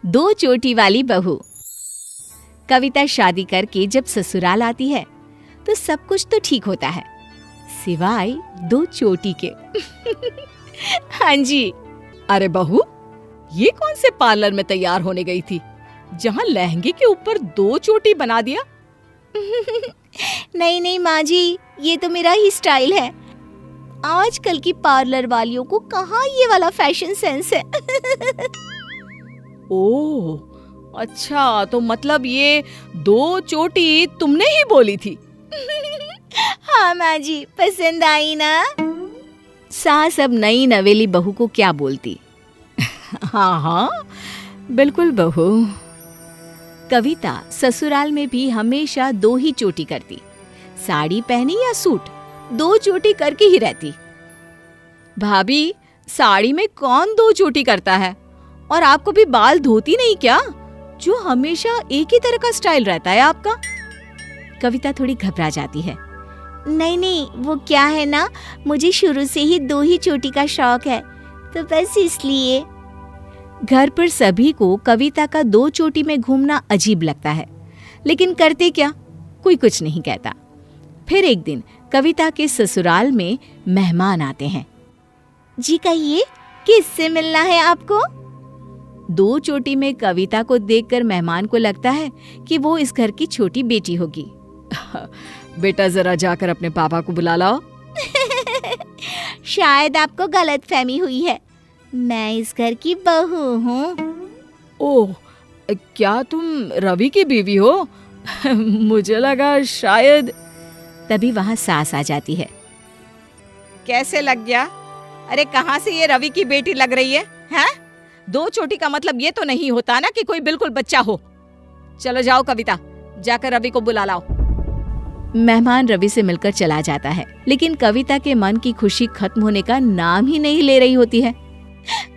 दो चोटी वाली बहू। कविता शादी करके जब ससुराल आती है तो सब कुछ तो ठीक होता है, सिवाय दो चोटी के। हाँ जी। अरे बहू, ये कौन से पार्लर में तैयार होने गई थी जहाँ लहंगे के ऊपर दो चोटी बना दिया? नहीं नहीं माँ जी, ये तो मेरा ही स्टाइल है। आजकल की पार्लर वालियों को कहाँ ये वाला फैशन सेंस है। ओह अच्छा, तो मतलब ये दो चोटी तुमने ही बोली थी? हाँ माँ जी, पसंद आई ना? सास अब नई नवेली बहू को क्या बोलती। हाँ हाँ बिल्कुल बहू। कविता ससुराल में भी हमेशा दो ही चोटी करती, साड़ी पहनी या सूट, दो चोटी करके ही रहती। भाभी, साड़ी में कौन दो चोटी करता है? और आपको भी बाल धोती नहीं क्या, जो हमेशा एक ही तरह का स्टाइल रहता है आपका? कविता थोड़ी घबरा जाती है। नहीं नहीं, वो क्या है ना, मुझे शुरू से ही दो ही चोटी का शौक है, तो बस इसलिए। घर पर सभी को कविता का दो चोटी में घूमना अजीब लगता है, लेकिन करते क्या, कोई कुछ नहीं कहता। फिर एक दिन कविता के ससुराल में मेहमान आते हैं। जी कहिए, किससे मिलना है आपको? दो चोटी में कविता को देखकर मेहमान को लगता है कि वो इस घर की छोटी बेटी होगी। बेटा, जरा जाकर अपने पापा को बुला लाओ। शायद आपको गलतफहमी हुई है, मैं इस घर की बहू हूँ। ओह, क्या तुम रवि की बीवी हो? मुझे लगा शायद। तभी वहाँ सास आ जाती है। कैसे लग गया? अरे कहाँ से ये रवि की बेटी लग रही है? हैं? दो चोटी का मतलब ये तो नहीं होता ना कि कोई बिल्कुल बच्चा हो। चलो जाओ कविता, जाकर रवि को बुला लाओ। मेहमान रवि से मिलकर चला जाता है, लेकिन कविता के मन की खुशी खत्म होने का नाम ही नहीं ले रही होती है।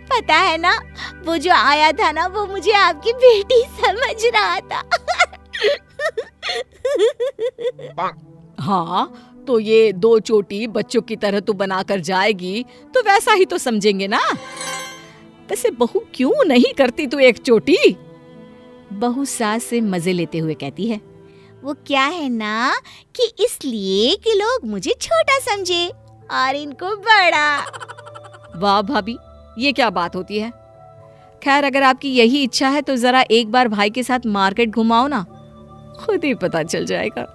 पता है ना, वो जो आया था ना, वो मुझे आपकी बेटी समझ रहा था। हाँ, तो ये दो चोटी बच्चों की तरह तू बनाकर जाएगी तो वैसा ही तो समझेंगे ना। वैसे बहू, क्यों नहीं करती तू एक चोटी? बहू सास से मजे लेते हुए कहती है, वो क्या है ना कि इसलिए कि लोग मुझे छोटा समझे और इनको बड़ा। वाह भाभी, ये क्या बात होती है? खैर, अगर आपकी यही इच्छा है तो जरा एक बार भाई के साथ मार्केट घुमाओ ना, खुद ही पता चल जाएगा।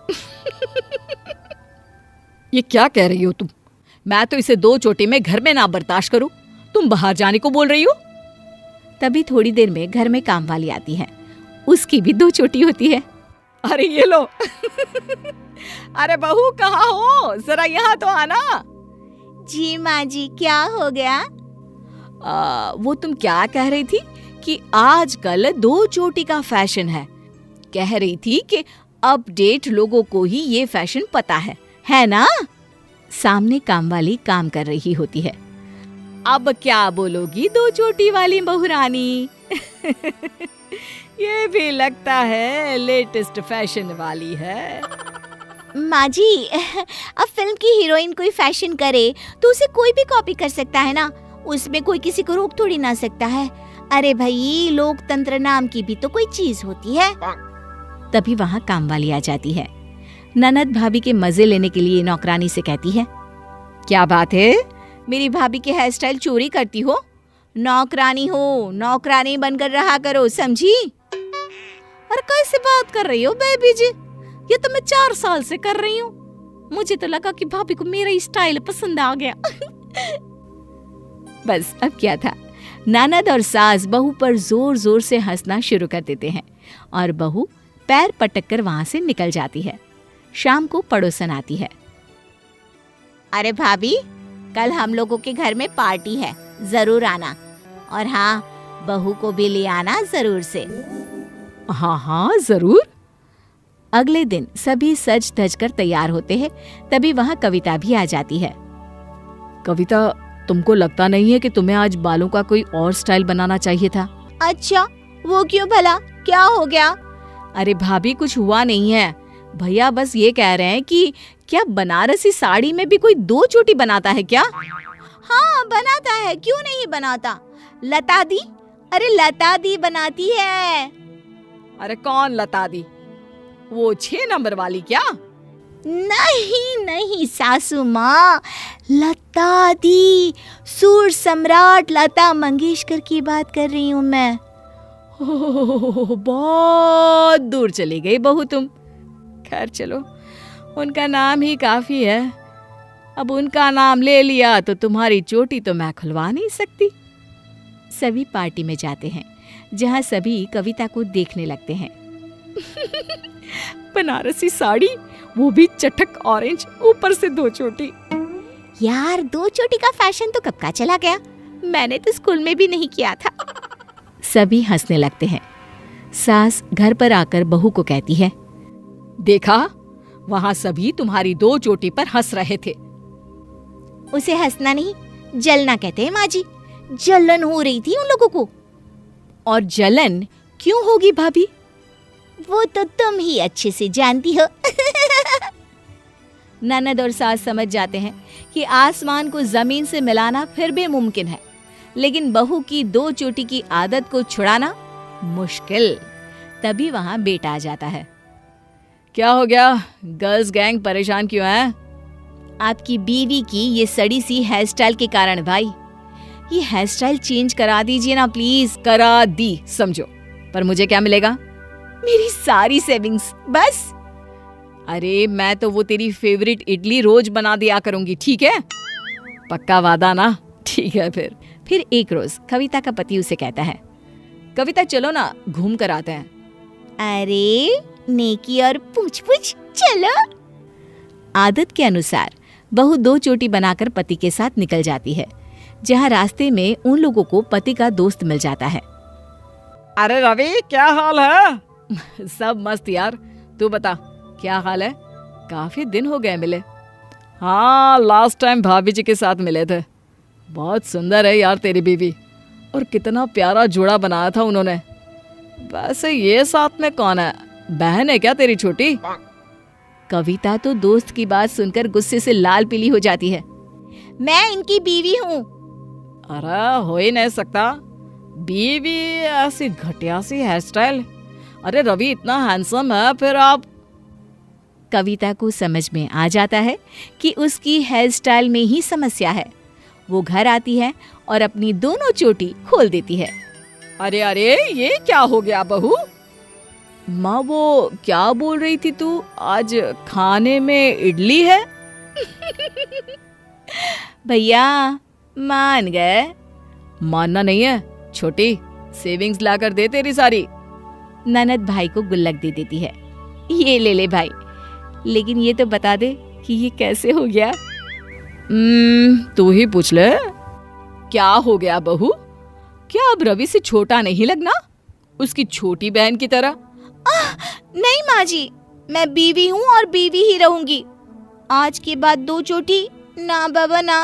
ये क्या कह रही हो तुम? मैं तो इसे दो चोटी में घर में ना बर्दाश्त करूं, तुम बाहर जाने को बोल रही हो? तभी थोड़ी देर में घर में काम वाली आती है, उसकी भी दो चोटी होती है। अरे ये लो। अरे बहू, कहाँ हो? जरा यहाँ तो आना। जी माँ जी, क्या हो गया? वो तुम क्या कह रही थी कि आजकल दो चोटी का फैशन है? कह रही थी कि अपडेट लोगों को ही ये फैशन पता है ना? सामने काम वाली काम कर रही होती है। अब क्या बोलोगी दो चोटी वाली बहुरानी? ये भी लगता है लेटेस्ट फैशन वाली है। माँ जी, अब फिल्म की हीरोइन कोई फैशन करे तो उसे कोई भी कॉपी कर सकता है ना, उसमें कोई किसी को रोक थोड़ी ना सकता है। अरे भाई, लोकतंत्र नाम की भी तो कोई चीज होती है। तभी वहाँ काम वाली आ जाती है। ननद भाभी के मजे लेने के लिए नौकरानी से कहती है, क्या बात है, मेरी भाभी के हेयर स्टाइल चोरी करती हो? नौकरानी हो, नौकरानी बनकर रहा करो, समझी? अरे कैसे बात कर रही हो बेबी जी, ये तो मैं 4 साल से कर रही हूँ। मुझे तो लगा कि भाभी को मेरा स्टाइल पसंद आ गया। बस अब क्या था, ननद और सास बहू पर जोर जोर से हंसना शुरू कर देते हैं और बहू पैर पटक कर वहां से निकल जाती है। शाम को पड़ोसन आती है। अरे भाभी, कल हम लोगों के घर में पार्टी है, जरूर आना, और हाँ, बहू को भी ले आना जरूर से। हाँ हाँ जरूर। अगले दिन सभी सज धज कर तैयार होते हैं। तभी वहाँ कविता भी आ जाती है। कविता, तुमको लगता नहीं है कि तुम्हें आज बालों का कोई और स्टाइल बनाना चाहिए था? अच्छा, वो क्यों भला, क्या हो गया? अरे भाभी, कुछ हुआ नहीं है। भैया बस ये कह रहे हैं कि क्या बनारसी साड़ी में भी कोई दो चोटी बनाता है क्या? हाँ बनाता है, क्यों नहीं बनाता। लता दी, अरे लता दी बनाती है। अरे कौन लता दी? वो 6 नंबर वाली क्या? नहीं नहीं सासू माँ, लता दी, सुर सम्राट लता मंगेशकर की बात कर रही हूँ मैं। ओह, बहुत दूर चली गई बहू तुम। खैर चलो, उनका नाम ही काफी है। अब उनका नाम ले लिया तो तुम्हारी चोटी तो मैं खुलवा नहीं सकती। सभी पार्टी में जाते हैं, जहाँ सभी कविता को देखने लगते हैं। बनारसी साड़ी, वो भी चटक ऑरेंज, ऊपर से 2 चोटी। यार 2 चोटी का फैशन तो कब का चला गया, मैंने तो स्कूल में भी नहीं किया था। सभी हंसने लगते हैं। सास घर पर आकर बहू को कहती है, देखा, वहां सभी तुम्हारी 2 चोटी पर हंस रहे थे। उसे हंसना नहीं, जलना कहते हैं माँ जी। जलन हो रही थी उन लोगों को। और जलन क्यों होगी भाभी? वो तो तुम ही अच्छे से जानती हो। ननद और सास समझ जाते हैं कि आसमान को जमीन से मिलाना फिर भी मुमकिन है, लेकिन बहू की 2 चोटी की आदत को छुड़ाना मुश्किल। तभी वहां बेटा आ जाता है। क्या हो गया? गर्ल्स गैंग परेशान क्यों है? आपकी बीवी की ये सड़ी सी हेयर स्टाइल के कारण भाई। ये हेयर स्टाइल चेंज करा दीजिए ना प्लीज। करा दी समझो, पर मुझे क्या मिलेगा? मेरी सारी सेविंग्स बस। अरे मैं तो वो तेरी फेवरेट इडली रोज बना दिया करूंगी, ठीक है? पक्का वादा ना? ठीक है फिर एक रोज कविता का पति उसे कहता है, कविता चलो ना, घूम कर आते हैं। अरे नेकी और पूछ पूछ चलो। आदत के अनुसार बहू 2 चोटी बनाकर पति के साथ निकल जाती है, जहाँ रास्ते में उन लोगों को पति का दोस्त मिल जाता है। अरे रवि, क्या हाल है? सब मस्त यार, तू बता क्या हाल है? काफी दिन हो गए मिले। हाँ, लास्ट टाइम भाभी जी के साथ मिले थे। बहुत सुंदर है यार तेरी बीवी, और कितना प्यारा जोड़ा बनाया था उन्होंने। वैसे ये साथ में कौन है? बहन है क्या तेरी छोटी? कविता तो दोस्त की बात सुनकर गुस्से से लाल पीली हो जाती है। मैं इनकी बीवी हूँ। अरे हो ही नहीं सकता, बीवी ऐसी घटिया सी हेयर स्टाइल। अरे रवि इतना हैंडसम है, फिर आप? कविता को समझ में आ जाता है कि उसकी हेयर स्टाइल में ही समस्या है। वो घर आती है और अपनी दोनों चोटी खोल देती है। अरे अरे, ये क्या हो गया बहू? माँ वो क्या बोल रही थी तू? आज खाने में इडली है? भैया मान गए। मानना नहीं है छोटी, सेविंग्स लाकर दे तेरी सारी। ननद भाई को गुल्लक दे देती है। ये ले ले भाई, लेकिन ये तो बता दे कि ये कैसे हो गया। तू ही पूछ ले। क्या हो गया बहू? क्या अब रवि से छोटा नहीं लगना? उसकी छोटी बहन की तरह? नहीं माँ जी, मैं बीवी हूँ और बीवी ही रहूंगी। आज के बाद 2 चोटी ना बाबा ना।